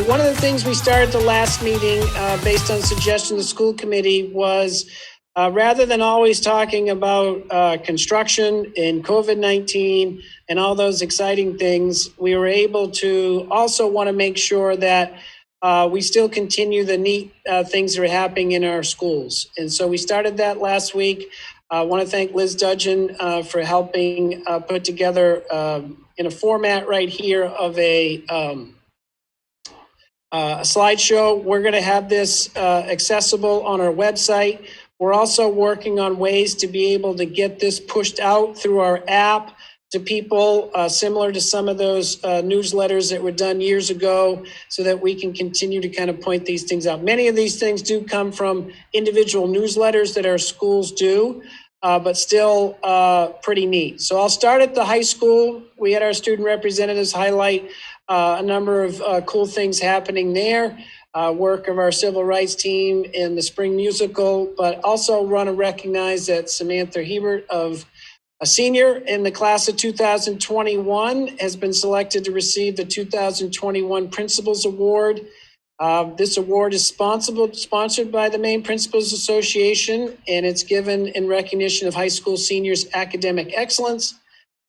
One of the things we started the last meeting, based on suggestion of the school committee, was rather than always talking about construction and COVID-19 and all those exciting things, we were able to also want to make sure that we still continue the neat things that are happening in our schools. And so we started that last week. I want to thank Liz Dudgeon for helping put together in a format right here of a slideshow. We're going to have this accessible on our website. We're also working on ways to be able to get this pushed out through our app to people, similar to some of those newsletters that were done years ago, so that we can continue to kind of point these things out. Many of these things do come from individual newsletters that our schools do, but still pretty neat. So I'll start at the high school. We had our student representatives highlight a number of cool things happening there, work of our civil rights team in the spring musical, but also want to recognize that Samantha Hebert, a senior in the class of 2021, has been selected to receive the 2021 Principals Award. This award is sponsored by the Maine Principals Association, and it's given in recognition of high school seniors' academic excellence,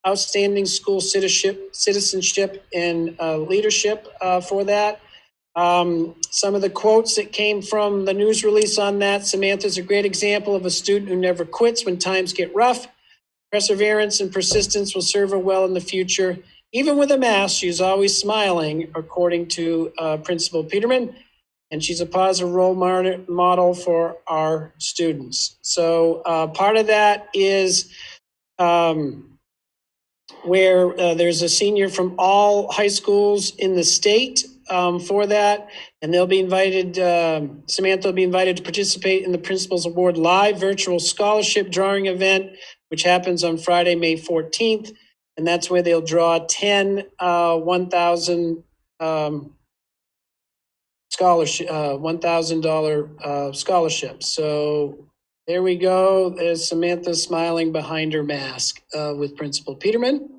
outstanding school citizenship and leadership for that. Some of the quotes that came from the news release on that: Samantha's a great example of a student who never quits when times get rough. Perseverance and persistence will serve her well in the future. Even with a mask, she's always smiling, according to Principal Peterman, and she's a positive role model for our students. So part of that is where there's a senior from all high schools in the state for that, and they'll be invited, Samantha will be invited to participate in the Principals Award Live virtual scholarship drawing event, which happens on Friday, May 14th. And that's where they'll draw 10 $1,000 scholarships. So there we go. There's Samantha smiling behind her mask with Principal Peterman.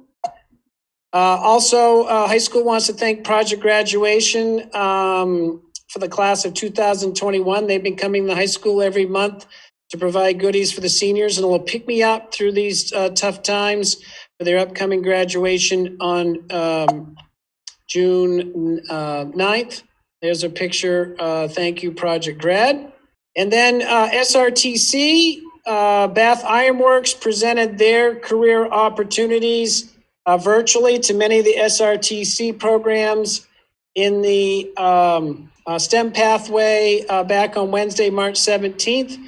Also, high school wants to thank Project Graduation for the class of 2021. They've been coming to high school every month to provide goodies for the seniors, and it'll pick me up through these tough times for their upcoming graduation on June 9th. There's a picture. Thank you, Project Grad. And then SRTC, Bath Ironworks presented their career opportunities virtually to many of the SRTC programs in the STEM pathway back on Wednesday, March 17th.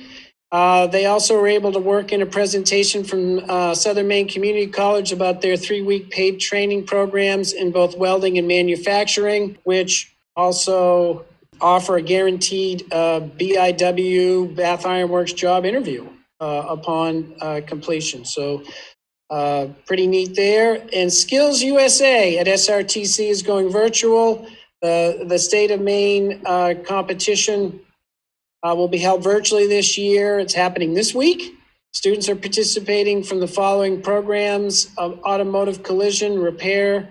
They also were able to work in a presentation from Southern Maine Community College about their 3-week paid training programs in both welding and manufacturing, which also offer a guaranteed BIW, Bath Ironworks job interview upon completion. So pretty neat there. And Skills USA at SRTC is going virtual. The state of Maine competition will be held virtually this year. It's happening this week. Students are participating from the following programs: automotive collision repair,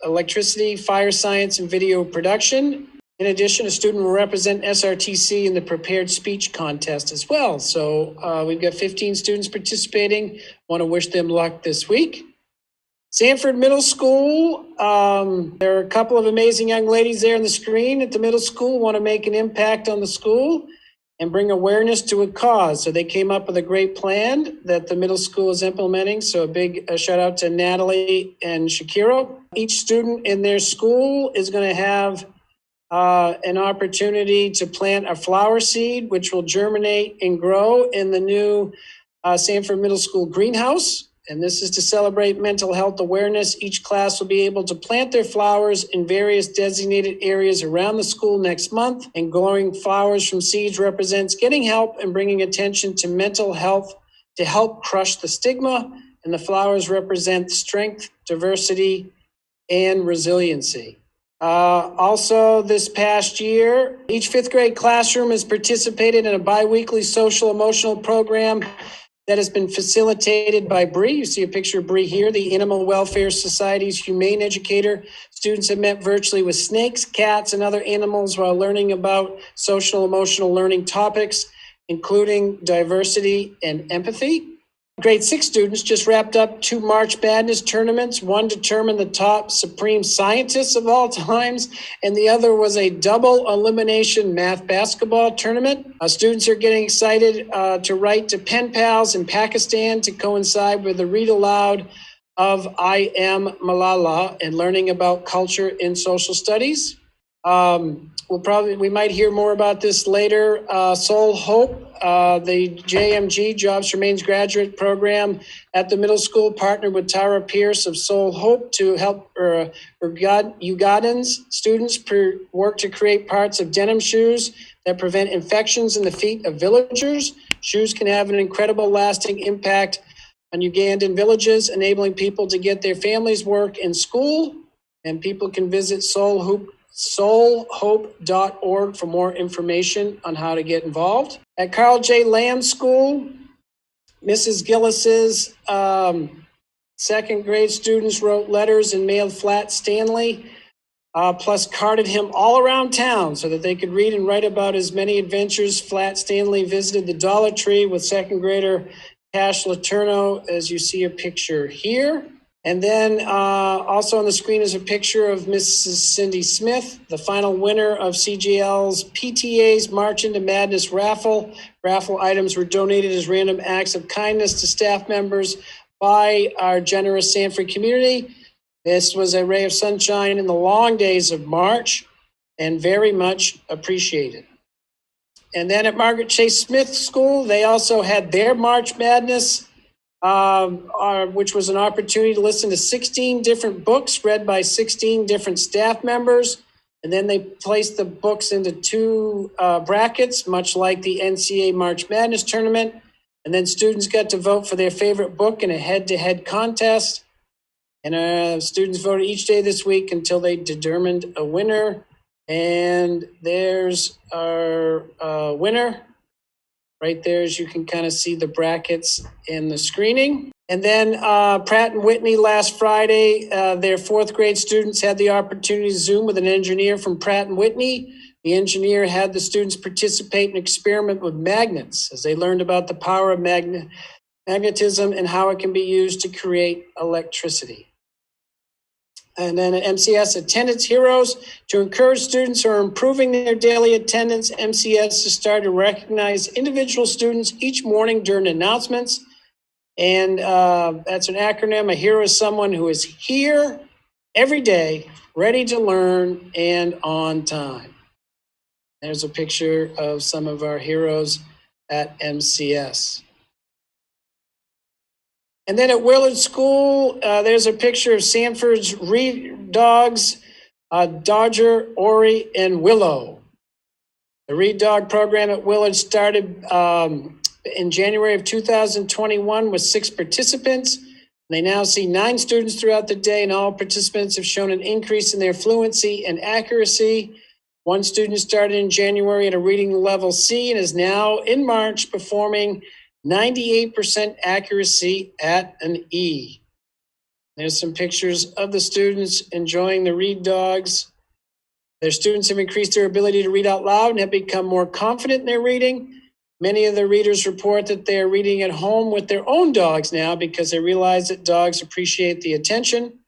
electricity, fire science, and video production. In addition, a student will represent SRTC in the prepared speech contest as well. So we've got 15 students participating. Want to wish them luck this week. Sanford Middle School, there are a couple of amazing young ladies there on the screen at the middle school, want to make an impact on the school and bring awareness to a cause. So they came up with a great plan that the middle school is implementing. So a big shout out to Natalie and Shakira. Each student in their school is going to have an opportunity to plant a flower seed, which will germinate and grow in the new Sanford Middle School greenhouse. And this is to celebrate mental health awareness. Each class will be able to plant their flowers in various designated areas around the school next month. And growing flowers from seeds represents getting help and bringing attention to mental health to help crush the stigma. And the flowers represent strength, diversity, and resiliency. Also, this past year, each fifth grade classroom has participated in a biweekly social emotional program that has been facilitated by Bree. You see a picture of Bree here, the Animal Welfare Society's humane educator. Students have met virtually with snakes, cats, and other animals while learning about social emotional learning topics, including diversity and empathy. Grade 6 students just wrapped up 2 March Madness tournaments. One determined the top supreme scientists of all times, and the other was a double elimination math basketball tournament. Students are getting excited to write to pen pals in Pakistan to coincide with the read aloud of I Am Malala and learning about culture in social studies. We might hear more about this later. Soul Hope, the JMG, Jobs Remains Graduate Program at the middle school, partnered with Tara Pierce of Soul Hope to help Ugandans students work to create parts of denim shoes that prevent infections in the feet of villagers. Shoes can have an incredible lasting impact on Ugandan villages, enabling people to get their families' work in school, and people can visit soulhope.org for more information on how to get involved. At Carl J. Lamb School, Mrs. Gillis's second grade students wrote letters and mailed Flat Stanley, plus carted him all around town so that they could read and write about his many adventures. Flat Stanley visited the Dollar Tree with second grader Cash Laterno, as you see a picture here. And then also on the screen is a picture of Mrs. Cindy Smith, the final winner of CGL's PTA's March into Madness raffle. Raffle items were donated as random acts of kindness to staff members by our generous Sanford community. This was a ray of sunshine in the long days of March and very much appreciated. And then at Margaret Chase Smith School, they also had their March Madness, which was an opportunity to listen to 16 different books read by 16 different staff members. And then they placed the books into 2 brackets, much like the NCAA March Madness tournament. And then students got to vote for their favorite book in a head-to-head contest. And students voted each day this week until they determined a winner. And there's our winner. Right there, as you can kind of see the brackets in the screening. And then Pratt and Whitney last Friday, their 4th grade students had the opportunity to Zoom with an engineer from Pratt and Whitney. The engineer had the students participate and experiment with magnets as they learned about the power of magnetism and how it can be used to create electricity. And then at MCS, Attendance Heroes. To encourage students who are improving their daily attendance, MCS has started to recognize individual students each morning during announcements. And that's an acronym. A hero is someone who is here every day, ready to learn and on time. There's a picture of some of our heroes at MCS. And then at Willard School, there's a picture of Sanford's Reed dogs, Dodger, Ori, and Willow. The Reed Dog program at Willard started in January of 2021 with 6 participants. They now see 9 students throughout the day, and all participants have shown an increase in their fluency and accuracy. One student started in January at a reading level C and is now in March performing 98% accuracy at an E. There's some pictures of the students enjoying the Read Dogs. Their students have increased their ability to read out loud and have become more confident in their reading. Many of the readers report that they are reading at home with their own dogs now because they realize that dogs appreciate the attention.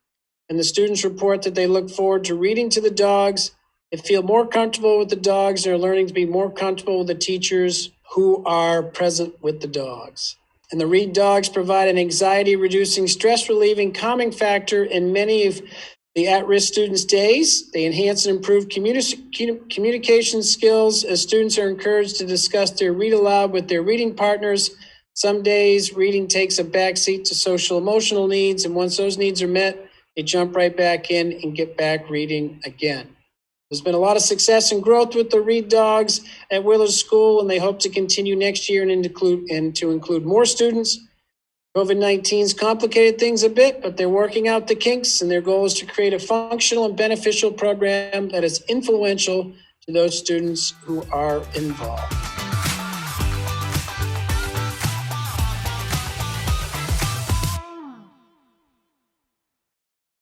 And the students report that they look forward to reading to the dogs. They feel more comfortable with the dogs and are learning to be more comfortable with the teachers who are present with the dogs. And the Read Dogs provide an anxiety-reducing, stress-relieving, calming factor in many of the at-risk students' days. They enhance and improve communication skills as students are encouraged to discuss their read aloud with their reading partners. Some days, reading takes a backseat to social-emotional needs, and once those needs are met, they jump right back in and get back reading again. There's been a lot of success and growth with the Read Dogs at Willard School, and they hope to continue next year and to include more students. COVID-19's complicated things a bit, but they're working out the kinks, and their goal is to create a functional and beneficial program that is influential to those students who are involved.